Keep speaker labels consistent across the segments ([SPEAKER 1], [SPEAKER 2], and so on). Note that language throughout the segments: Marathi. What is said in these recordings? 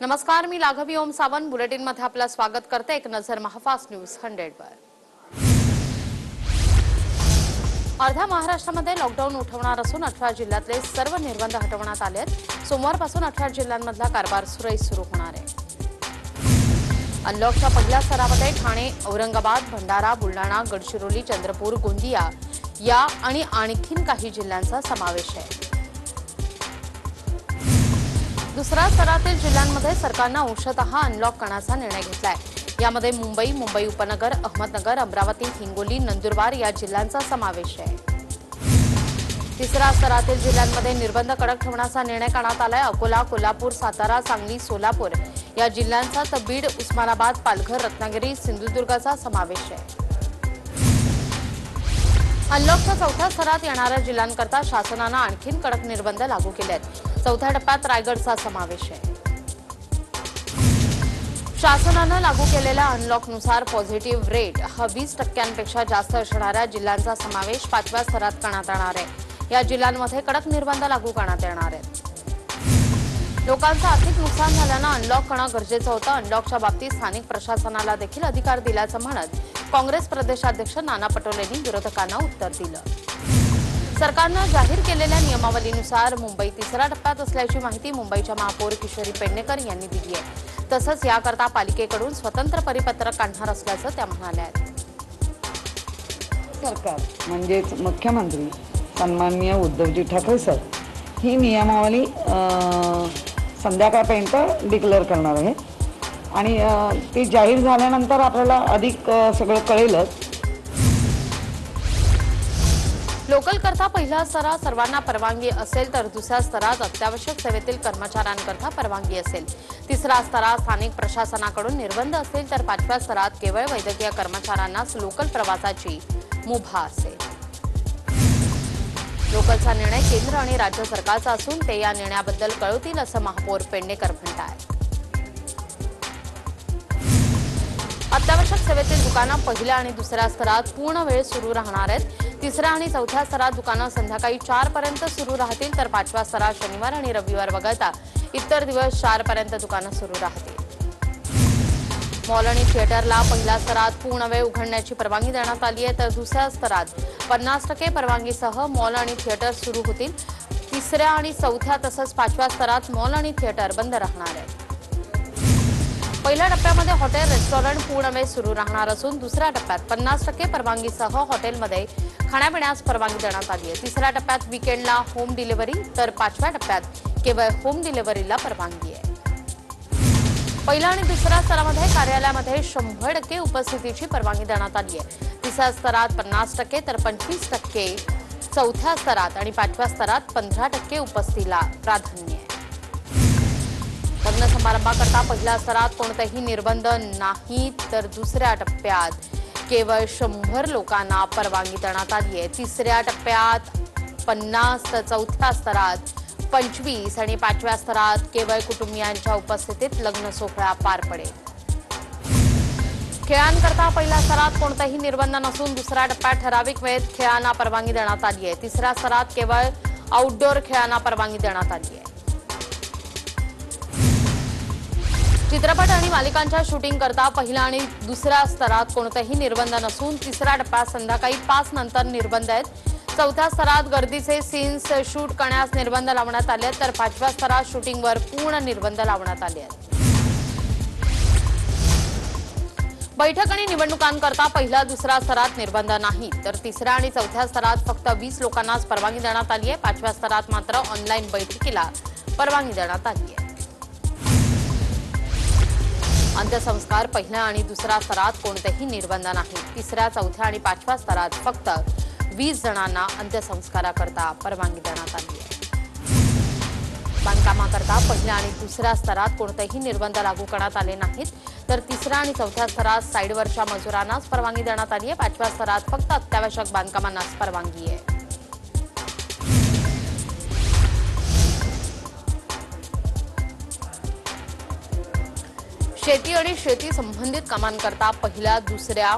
[SPEAKER 1] नमस्कार, मी लाघवी ओम सावंत बुलेटिन मध्ये आपलं स्वागत करते। एक नजर महाफास्ट न्यूज 100 वर। अर्ध्या महाराष्ट्रामध्ये लॉकडाऊन उठवणार असून 18 जिल्ह्यातले सर्व निर्बंध हटवण्यात आले आहेत। सोमवारपासून 18 जिल्ह्यांमधला कारभार सुरळीत सुरू होणार आहे। अनलॉकच्या पहिल्या स्तरामध्ये ठाणे, औरंगाबाद, भंडारा, बुलढाणा, गडचिरोली, चंद्रपूर, गोंदिया या आणि आणखीन काही जिल्ह्यांचा समावेश आहे। दुसऱ्या स्तरातील जिल्ह्यांमध्ये सरकारने अंशतः अनलॉक करण्याचा निर्णय घेतलाय। यामध्ये मुंबई, मुंबई उपनगर, अहमदनगर, अमरावती, हिंगोली, नंदुरबार या जिल्ह्यांचा समावेश आहे। तिसऱ्या स्तरातील जिल्ह्यांमध्ये निर्बंध कडक ठेवण्याचा निर्णय करण्यात आलाय। अकोला, कोल्हापूर, सातारा, सांगली, सोलापूर या जिल्ह्यांचा तर बीड, उस्मानाबाद, पालघर, रत्नागिरी, सिंधुदुर्गचा समावेश आहे। अनलॉकच्या चौथ्या स्तरात येणाऱ्या जिल्ह्यांकरता शासनाने आणखीन कडक निर्बंध लागू केले आहेत। चौथ्या टप्प्यात रायगडचा समावेश आहे। शासनाने लागू केलेल्या अनलॉकनुसार पॉझिटिव्ह रेट हा 20% जास्त असणाऱ्या जिल्ह्यांचा समावेश पाचव्या स्तरात करण्यात येणार आहे। या जिल्ह्यांमध्ये कडक निर्बंध लागू करण्यात येणार आहेत। लोकांचं आर्थिक नुकसान झाल्यानं अनलॉक करणं गरजेचं होतं। अनलॉकच्या बाबतीत स्थानिक प्रशासनाला देखील अधिकार दिल्याचं म्हणत काँग्रेस प्रदेशाध्यक्ष नाना पटोलेंनी विरोधकांना उत्तर दिलं। सरकारने जाहीर केलेल्या नियमावलीनुसार मुंबई तिसऱ्या टप्प्यात असल्याची माहिती मुंबईच्या महापौर किशोरी पेडणेकर यांनी दिली आहे। तसंच याकरता पालिकेकडून स्वतंत्र परिपत्रक काढणार असल्याचं त्या म्हणाल्या आहेत।
[SPEAKER 2] सरकार म्हणजेच मुख्यमंत्री सन्माननीय उद्धवजी ठाकरे सर ही नियमावली संध्याकाळपर्यंत डिक्लेअर करणार आहे आणि ती जाहीर झाल्यानंतर आपल्याला अधिक सगळं कळेलच।
[SPEAKER 1] लोकल करता पहिल्या स्तरात सर्वांना परवानगी असेल तर दुसऱ्या स्तरात अत्यावश्यक सेवेतील कर्मचाऱ्यांकरता परवानगी असेल। तिसऱ्या स्तरात स्थानिक प्रशासनाकडून निर्बंध असेल तर पाचव्या स्तरात केवळ वैद्यकीय कर्मचाऱ्यांनाच लोकल प्रवासाची मुभा असेल। लोकलचा निर्णय केंद्र आणि राज्य सरकारचा असून ते या निर्णयाबद्दल कळवतील असं महापौर पेडणेकर म्हणतात। अत्यावश्यक सेवेतील दुकानं पहिल्या आणि दुसऱ्या स्तरात पूर्ण वेळ सुरू राहणार आहेत। तिसऱ्या आणि चौथ्या स्तरात दुकानं संध्याकाळी 4 पर्यंत सुरू राहतील तर पाचव्या स्तरात शनिवार आणि रविवार वगळता इतर दिवस 4 पर्यंत दुकानं सुरू राहतील। मॉल आणि थिएटरला पहिल्या स्तरात पूर्ण वेळ उघडण्याची परवानगी देण्यात आली आहे तर दुसऱ्या स्तरात 50% परवानगीसह मॉल आणि थिएटर सुरू होतील। तिसऱ्या आणि चौथ्या तसंच पाचव्या स्तरात मॉल आणि थिएटर बंद राहणार आहेत। पहिल्या टप्प्यामध्ये हॉटेल, रेस्टॉरंट पूर्ण वेळ सुरू राहणार असून दुसऱ्या टप्प्यात 50% परवानगीसह हॉटेलमध्ये खाण्यापिण्यास परवानगी देण्यात आली आहे। तिसऱ्या टप्प्यात वीकेंडला होम डिलिव्हरी तर पाचव्या टप्प्यात केवळ होम डिलिव्हरीला परवानगी आहे। पहिल्या आणि दुसऱ्या स्तरामध्ये कार्यालयामध्ये 100% उपस्थितीची परवानगी देण्यात आली आहे। तिसऱ्या स्तरात 50% तर 25%, चौथ्या स्तरात आणि पाचव्या स्तरात 15% उपस्थितीला प्राधान्य आहे। लग्न समारंभाकरता पहिल्या स्तरात कोणतेही निर्बंध नाही तर दुसऱ्या टप्प्यात केवळ 100 लोकांना परवानगी देण्यात आली आहे। तिसऱ्या टप्प्यात 50 तर चौथ्या स्तरात 25 आणि पाचव्या स्तरात केवळ कुटुंबियांच्या उपस्थितीत लग्न सोहळा पार पडेल। खेळांकरता पहिल्या स्तरात कोणतेही निर्बंध नसून दुसऱ्या टप्प्यात ठराविक वेळेत खेळांना परवानगी देण्यात आली आहे। तिसऱ्या स्तरात केवळ आउटडोअर खेळांना परवानगी देण्यात आली आहे। चित्रपट आणि मालिकांच्या शूटिंग करता पहिल्या आणि दुसऱ्या स्तरात कोणतेही निर्बंध नसून तिसऱ्या टप्प्यात संध्याकाळी 5 नंतर निर्बंध आहेत। चौथ्या स्तरात गर्दीचे सीन्स शूट करण्यास निर्बंध लावण्यात आले तर पाचव्या स्तरात शूटिंगवर पूर्ण निर्बंध लावण्यात आले आहेत। बैठक आणि निवडणुकांकरता पहिल्या दुसऱ्या स्तरात निर्बंध नाही तर तिसऱ्या आणि चौथ्या स्तरात फक्त 20 लोकांनाच परवानगी देण्यात आली आहे। पाचव्या स्तरात मात्र ऑनलाईन बैठकीला परवानगी देण्यात आली आहे। अंत्यसंस्कार पहिल्या आणि दुसऱ्या स्तरात कोणतेही निर्बंध नाही। तिसऱ्या, चौथ्या आणि पाचव्या स्तरात फक्त 20 जणांना अंत्यसंस्काराकरता परवानगी देण्यात आली आहे। बांधकामाकरता पहिल्या आणि दुसऱ्या स्तरात कोणतेही निर्बंध लागू करण्यात आले नाहीत तर तिसऱ्या आणि चौथ्या स्तरात साईडवरच्या मजुरांनाच परवानगी देण्यात आली आहे। पाचव्या स्तरात फक्त अत्यावश्यक बांधकामांनाच परवानगी आहे। शेती आणि शेती संबंधित कामांकरता पहिल्या दुसऱ्या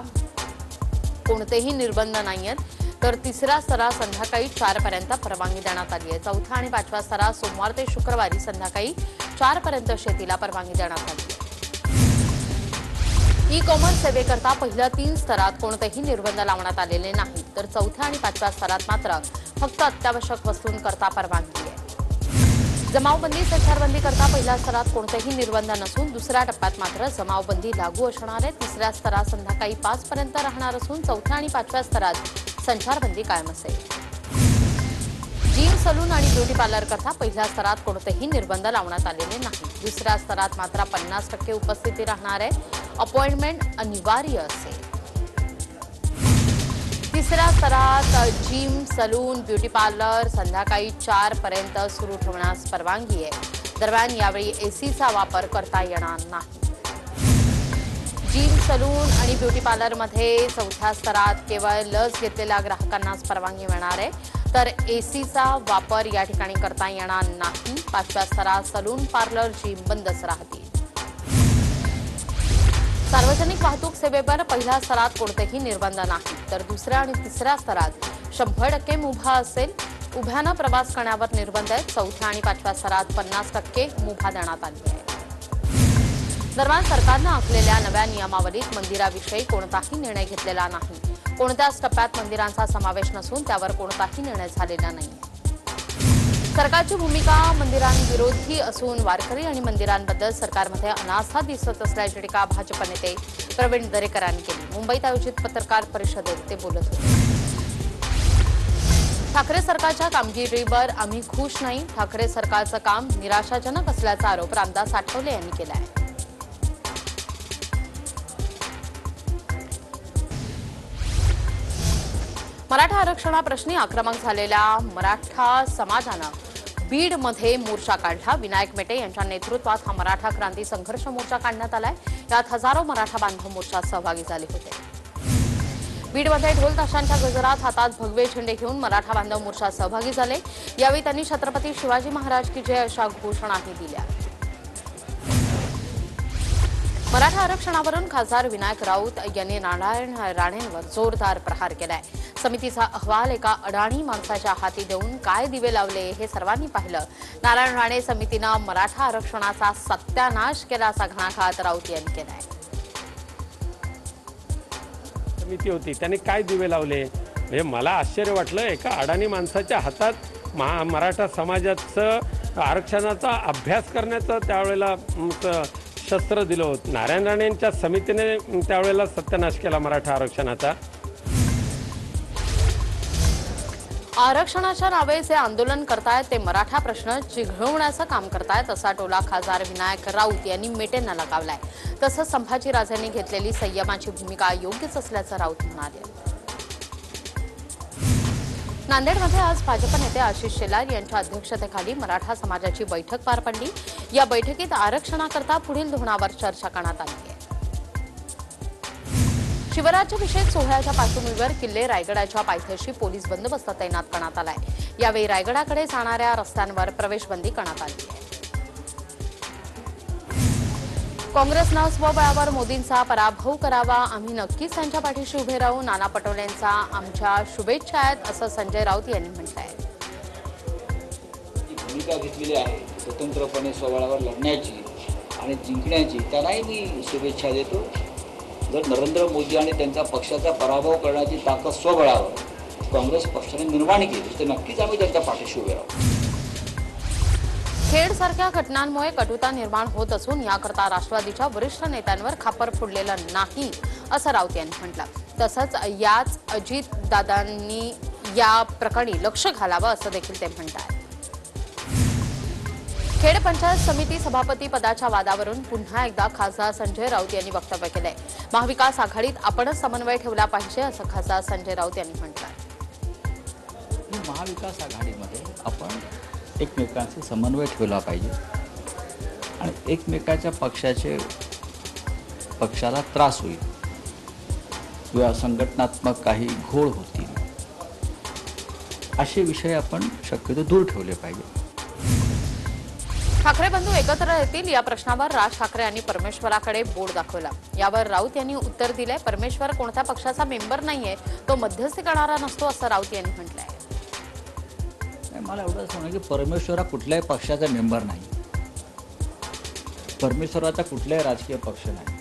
[SPEAKER 1] कोणतेही निर्बंध नाहीयेत तर तिसऱ्या स्तरात संध्याकाळी 4 पर्यंत परवानगी देण्यात आली आहे। चौथ्या आणि पाचव्या स्तरात सोमवार ते शुक्रवारी संध्याकाळी 4 पर्यंत शेतीला परवानगी देण्यात आली आहे. ई कॉमर्स सेवेकरता पहिल्या 3 स्तरात कोणतेही निर्बंध लावण्यात आलेले नाहीत, तर चौथ्या आणि 5व्या स्तरात मात्र फक्त अत्यावश्यक वस्तूंकरता परवानगी आहे. जमावबंदी संचारबंदी करता पहिल्या स्तरात कोणतेही निर्बंध नसून दुसऱ्या टप्प्यात मात्र जमावबंदी लागू असणार आहे. तिसऱ्या स्तरात संध्याकाळी 5 पर्यंत राहणार असून चौथ्या आणि 5व्या स्तरात संचारबंदी कायम असेल. जिम सलून आणि ब्युटी पार्लर करता पहिल्या स्तरात कोणतेही निर्बंध लावण्यात आलेले नाही. दुसऱ्या स्तरात मात्र 50% उपस्थिती राहणार आहे. अपॉइंटमेंट अनिवार्य असेल. तिसऱ्या स्तरात जिम सलून ब्युटी पार्लर संध्याकाळी 4 पर्यंत सुरू ठेवण्यास परवानगी आहे. दरम्यान यावेळी एसीचा वापर करता येणार नाही. जिम सलून आणि ब्युटी पार्लरमध्ये चौथ्या स्तरात केवळ लस घेतलेल्या ग्राहकांनाच परवानगी मिळणार आहे, तर एसीचा वापर या ठिकाणी करता येणार नाही. 5व्या स्तरात सलून पार्लर जिम बंदच राहतील. सार्वजनिक वाहतूक सेवेवर पहिल्या स्तरात कोणतेही निर्बंध नाही, तर दुसऱ्या आणि तिसऱ्या स्तरात 100% मुभा असेल. उभ्यानं प्रवास करण्यावर निर्बंध आहेत. चौथ्या आणि 5व्या स्तरात 50% मुभा देण्यात आली आहे. दरम्यान सरकारनं आखलेल्या नव्या नियमावलीत मंदिराविषयी कोणताही निर्णय घेतलेला नाही. कोणत्याच टप्प्यात मंदिरांचा समावेश नसून त्यावर कोणताही निर्णय झालेला नाही. सरकारची भूमिका मंदिरांविरोधी असून वारकरी आणि मंदिरांबद्दल सरकारमध्ये अनास्था दिसत असल्याची टीका भाजप नेते प्रवीण दरेकरांनी केली. मुंबईत आयोजित पत्रकार परिषदेत ते बोलत होते. ठाकरे सरकारच्या कामगिरीवर आम्ही खुश नाही. ठाकरे सरकारचं काम निराशाजनक असल्याचा आरोप रामदास आठवले यांनी केला आहे. मराठा आरक्षणाप्रश्नी आक्रमक झालेल्या मराठा समाजानं बीडमध्ये मोर्चा काढला. विनायक मेटे यांच्या नेतृत्वात हा मराठा क्रांती संघर्ष मोर्चा काढण्यात आलाय. यात हजारो मराठा बांधव मोर्चात सहभागी झाले होते. बीडमध्ये ढोल ताशांच्या गजरात हातात भगवे झेंडे घेऊन मराठा बांधव मोर्चात सहभागी झाले. यावेळी त्यांनी छत्रपती शिवाजी महाराज की जय अशा घोषणाही दिल्या. मराठा आरक्षणावरून खासदार विनायक राऊत यांनी नारायण राणेंवर जोरदार प्रहार केलाय. समितीचा अहवाल एका अडाणी माणसाच्या हाती देऊन काय दिवे लावले हे सर्वांनी पाहिलं. नारायण राणे समितीनं मराठा आरक्षणाचा सत्यानाश केल्याचा घणाघात राऊत यांनी केलाय.
[SPEAKER 3] समिती होती त्यांनी काय दिवे लावले म्हणजे मला आश्चर्य वाटलं. एका अडाणी माणसाच्या हातात मराठा समाजाचं आरक्षणाचा अभ्यास करण्याचं त्यावेळेला शस्त्र दिलं होतं. नारायण राणेंच्या समितीने त्यावेळेला सत्यानाश केला मराठा आरक्षणाचा.
[SPEAKER 1] आरक्षणाच्या नावे जे आंदोलन करतायत ते मराठा प्रश्न चिघळवण्याचं काम करतायत असा टोला खासदार विनायक राऊत यांनी मेटेंना लगावलाय. तसंच संभाजीराजेंनी घेतलेली संयमाची भूमिका योग्यच असल्याचं राऊत म्हणाले. नांदेडमध्ये आज भाजप नेते आशिष शेलार यांच्या अध्यक्षतेखाली मराठा समाजाची बैठक पार पडली. या बैठकीत आरक्षणाकरता पुढील धोरणावर चर्चा करण्यात आली आहे. शिवराज्याभिषेक सोहळ्याच्या पार्श्वभूमीवर किल्ले रायगडाच्या पायथ्याशी पोलीस बंदोबस्त तैनात करण्यात आलाय. यावेळी रायगडाकडे जाणाऱ्या रस्त्यांवर प्रवेशबंदी करण्यात आली आहे. काँग्रेसनं स्वबळावर मोदींचा पराभव करावा. आम्ही नक्कीच त्यांच्या पाठीशी उभे राहू. नाना पटोलेंचा आमच्या शुभेच्छा आहेत असं संजय राऊत यांनी म्हटलंय.
[SPEAKER 4] भूमिका घेतलेली आहे स्वतंत्रपणे स्वबळावर लढण्याची आणि जिंकण्याची, त्यांनाही मी शुभेच्छा देतो. जर नरेंद्र मोदी आणि त्यांच्या पक्षाचा पराभव करण्याची ताकद स्वबळावर काँग्रेस पक्षाने निर्माण केली तर नक्कीच आम्ही त्यांच्या पाठीशी उभे राहू.
[SPEAKER 1] खेडसारख्या घटनांमुळे कटुता निर्माण होत असून याकरता राष्ट्रवादीच्या वरिष्ठ नेत्यांवर खापर फुडलेलं नाही असं राऊत यांनी म्हटलं. तसंच याच अजितदादांनी या प्रकरणी लक्ष घालावं असं देखील ते म्हणतात. खेड पंचायत समिती सभापती पदाच्या वादावरून पुन्हा एकदा खासदार संजय राऊत यांनी वक्तव्य केलंय. महाविकास आघाडीत आपणच समन्वय ठेवला पाहिजे असं खासदार संजय राऊत यांनी म्हटलंय.
[SPEAKER 5] महाविकास आघाडीमध्ये आपण एकमेकांचे समन्वय ठेवला पाहिजे आणि एकमेकाच्या पक्षाला त्रास होईल किंवा संघटनात्मक काही घोळ होतील असे विषय आपण शक्यतो दूर ठेवले पाहिजे.
[SPEAKER 1] ठाकरे बंधू एकत्र येतील या प्रश्नावर राज ठाकरे यांनी परमेश्वराकडे बोट दाखवला. यावर राऊत यांनी उत्तर दिलंय. परमेश्वर कोणत्या पक्षाचा मेंबर नाहीये, तो मध्यस्थी करणारा नसतो असं राऊत यांनी म्हटलंय.
[SPEAKER 5] मला एवढंच म्हणणं की परमेश्वर हा कुठल्याही पक्षाचा मेंबर नाही. परमेश्वराचा कुठलाही राजकीय पक्ष नाही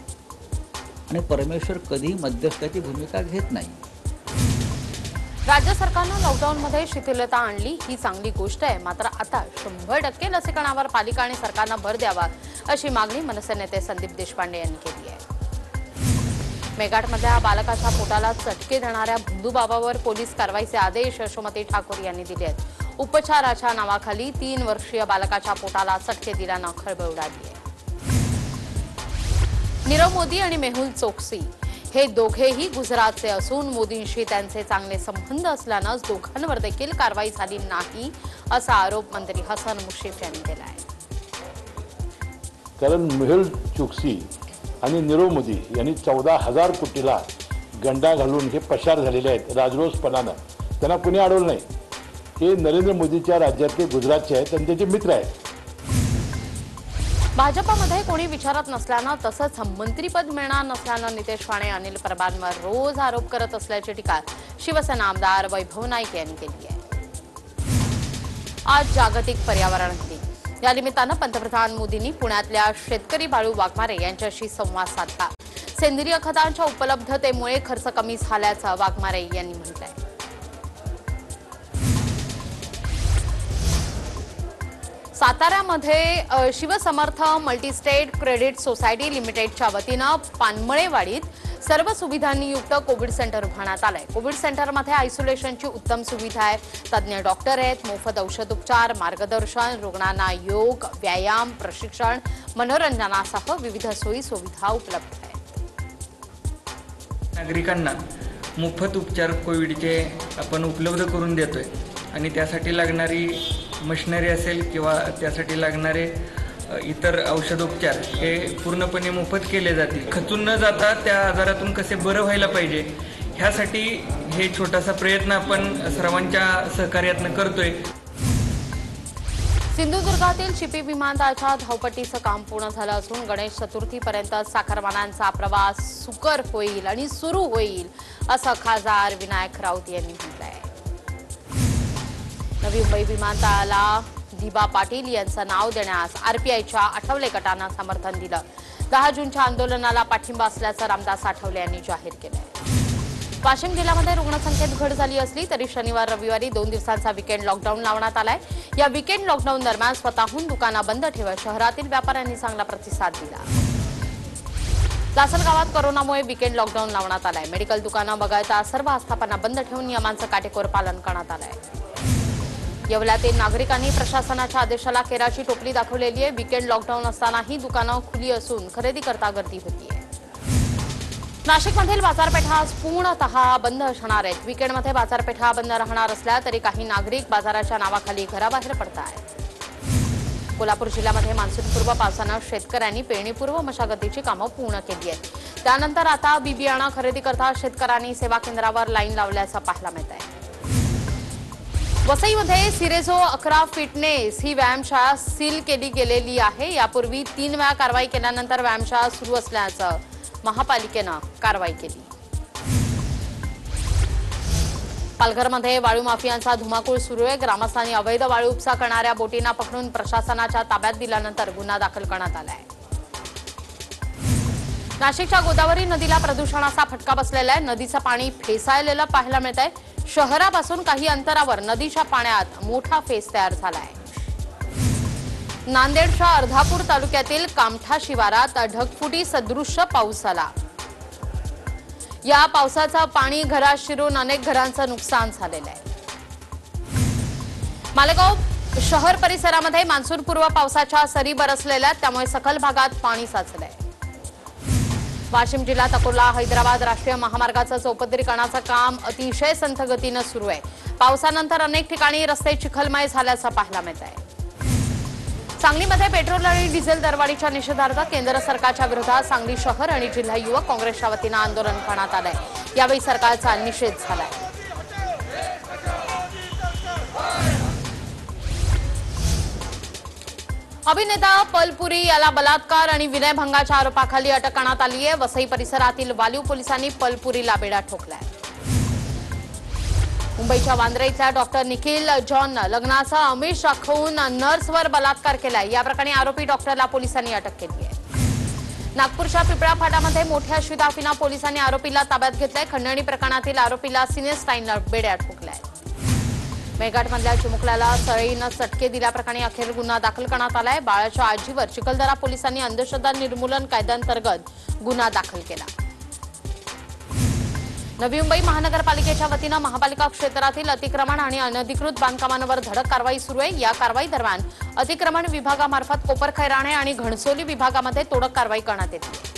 [SPEAKER 5] आणि परमेश्वर कधीही मध्यस्थाची भूमिका घेत नाही.
[SPEAKER 1] राज्य सरकारनं लॉकडाऊनमध्ये शिथिलता आणली ही चांगली गोष्ट आहे, मात्र आता 100% लसीकरणावर पालिका आणि सरकारनं भर द्यावा अशी मागणी मनसे नेते संदीप देशपांडे यांनी केली आहे. मेघाटमधल्या बालकाच्या पोटाला चटके देणाऱ्या भुंदूबाबावर पोलीस कारवाईचे आदेश यशोमती ठाकूर यांनी दिले आहेत. उपचाराच्या नावाखाली 3 वर्षीय बालकाच्या पोटाला चटके दिल्यानं खळबळ उडाली आहे. नीरव मोदी आणि मेहुल चोक्सी हे दोघेही गुजरातचे असून मोदींशी त्यांचे चांगले संबंध असल्यानंच दोघांवर देखील कारवाई झाली नाही असा आरोप मंत्री हसन मुश्रीफ यांनी केला आहे.
[SPEAKER 6] कारण मेहुल चोक्सी आणि नीरव मोदी यांनी 14,000 कोटीला गंडा घालून हे पसार झालेले आहेत राजरोसपणानं. त्यांना कुणी अडवलं नाही. हे नरेंद्र मोदीच्या राज्यातले गुजरातचे आहेत आणि त्याचे मित्र आहेत.
[SPEAKER 1] भाजपमध्ये कोणी विचारत नसल्यानं तसंच मंत्रीपद मिळणार नसल्यानं नितेश राणे अनिल परबांवर रोज आरोप करत असल्याची टीका शिवसेना आमदार वैभव नाईक यांनी केली आहे. आज जागतिक पर्यावरण दिन. या निमित्तानं पंतप्रधान मोदींनी पुण्यातल्या शेतकरी बाळू वाघमारे यांच्याशी संवाद साधला. सेंद्रिय खतांच्या उपलब्धतेमुळे खर्च कमी झाल्याचं वाघमारे यांनी म्हटलंय. साताऱ्यामध्ये शिवसमर्थ मल्टीस्टेट क्रेडिट सोसायटी लिमिटेडच्या वतीनं पानमळेवाडीत सर्व सुविधांनी युक्त कोविड सेंटर उभारण्यात आलंय. कोविड सेंटरमध्ये आयसोलेशनची उत्तम सुविधा आहे, तज्ज्ञ डॉक्टर आहेत, मोफत औषधोपचार, मार्गदर्शन, रुग्णांना योग, व्यायाम, प्रशिक्षण, मनोरंजनासह विविध सोयी सुविधा उपलब्ध आहेत.
[SPEAKER 7] नागरिकांना मोफत उपचार कोविडचे आपण उपलब्ध करून देतोय आणि त्यासाठी लागणारी मशिनरी असेल किंवा त्यासाठी लागणारे इतर औषधोपचार हे पूर्णपणे मोफत केले जातील. खचून न जाता त्या आजारातून कसे बरं व्हायला पाहिजे ह्यासाठी हे छोटासा प्रयत्न आपण सर्वांच्या सहकार्यातून करतोय.
[SPEAKER 1] सिंधुदुर्गातील चिपी विमानतळाच्या धावपट्टीचं काम पूर्ण झालं असून गणेश चतुर्थीपर्यंत साखरमानांचा प्रवास सुकर होईल आणि सुरू होईल असं खासदार विनायक राऊत यांनी म्हटलंय. नवी मुंबई विमानतळाला दिबा पाटील यांचं नाव देण्यास आरपीआयच्या आठवले गटानं समर्थन दिलं. 10 जूनच्या आंदोलनाला पाठिंबा असल्याचं रामदास आठवले यांनी जाहीर केलंय. वाशिम जिल्ह्यामध्ये रुग्णसंख्येत घट झाली असली तरी शनिवार रविवारी 2 दिवसांचा विकेंड लॉकडाऊन लावण्यात आलाय. या विकेंड लॉकडाऊन दरम्यान स्वतःहून दुकानं बंद ठेवत शहरातील व्यापाऱ्यांनी चांगला प्रतिसाद दिला. लासलगावात कोरोनामुळे विकेंड लॉकडाऊन लावण्यात आलाय. मेडिकल दुकानं वगळता सर्व आस्थापना बंद ठेवून नियमांचं काटेकोर पालन करण्यात आलंय. येवल्यातील नागरिकांनी प्रशासनाच्या आदेशाला केराची टोपली दाखवलेली आहे. विकेंड लॉकडाऊन असतानाही दुकानं खुली असून खरेदी करता गर्दी होतीये. नाशिकमधील बाजारपेठा आज पूर्णतः बंद असणार आहेत. विकेंडमध्ये बाजारपेठा बंद राहणार असल्या तरी काही नागरिक बाजाराच्या नावाखाली घराबाहेर पडतायत. कोल्हापूर जिल्ह्यामध्ये मान्सूनपूर्व पावसानं शेतकऱ्यांनी पेरणीपूर्व मशागतीची कामं पूर्ण केली आहेत. त्यानंतर आता बियाणं खरेदी करता शेतकऱ्यांनी सेवा केंद्रावर लाईन लावल्याचं पाहायला मिळत आहे. वसईमध्ये सिरेझो 11 फिटनेस ही व्यायामशाळा सील केली गेलेली आहे. यापूर्वी 3 वेळा कारवाई केल्यानंतर व्यायामशाळा सुरू असल्याचं महापालिकेनं कारवाई केली. पालघरमध्ये वाळू माफियांचा धुमाकूळ सुरू आहे. ग्रामस्थांनी अवैध वाळू उपसा करणाऱ्या बोटींना पकडून प्रशासनाच्या ताब्यात दिल्यानंतर गुन्हा दाखल करण्यात आला आहे. नाशिकच्या गोदावरी नदीला प्रदूषणाचा फटका बसलेला आहे. नदीचं पाणी फेसाळलेलं पाहायला मिळत आहे. शहरापासून काही अंतरावर नदीच्या पाण्यात मोठा फेस तयार झाला आहे. नांदेडच्या अर्धापूर तालुक्यातील कामठा शिवारात ढगफुटी सदृश्य पाऊस झाला. या पावसाचं पाणी घरात शिरून अनेक घरांचं नुकसान झालेलं आहे. मालेगाव शहर परिसरामध्ये मान्सूनपूर्व पावसाच्या सरी बरसलेल्या त्यामुळे सखल भागात पाणी साचलंय. वाशिम जिल्ह्यात अकोला हैदराबाद राष्ट्रीय महामार्गाचं चौपदरीकरणाचं काम अतिशय संथ गतीनं सुरू आहे. पावसानंतर अनेक ठिकाणी रस्ते चिखलमय झाल्याचं पाहायला मिळत आहे. सांगलीमध्ये पेट्रोल आणि डिझेल दरवाढीच्या निषेधार्थ केंद्र सरकारच्या विरोधात सांगली शहर आणि जिल्हा युवक काँग्रेसच्या वतीनं आंदोलन करण्यात आलंय. यावेळी सरकारचा निषेध झालाय. अभिनेता पलपुरी याला बलात्कार आणि विनयभंगाच्या आरोपाखाली अटक करण्यात आली आहे. वसई परिसरातील वालीव पोलिसांनी पलपुरीला बेडा ठोकलाय. मुंबईच्या वांद्रे इथल्या डॉक्टर निखिल जॉननं लग्नाचा आमिष दाखवून नर्सवर बलात्कार केलाय. या प्रकरणी आरोपी डॉक्टरला पोलिसांनी अटक केली आहे. नागपूरच्या पिपळा फाटामध्ये मोठ्या शिदाफीना पोलिसांनी आरोपीला ताब्यात घेतलाय. खंडणी प्रकरणातील आरोपीला सिनेस्टाईनला बेड्या ठोकलाय. मेळघाटमधल्या चिमुकल्याला सळईनं चटके दिल्याप्रकरणी अखेर गुन्हा दाखल करण्यात आलाय. बाळाच्या आजीवर चिखलदरा पोलिसांनी अंधश्रद्धा निर्मूलन कायद्याअंतर्गत गुन्हा दाखल केला. नवी मुंबई महानगरपालिकेच्या वतीनं महापालिका क्षेत्रातील अतिक्रमण आणि अनधिकृत बांधकामांवर धडक कारवाई सुरू आहे. या कारवाई दरम्यान अतिक्रमण विभागामार्फत कोपरखैराणे आणि घणसोली विभागामध्ये तोडक कारवाई करण्यात येते.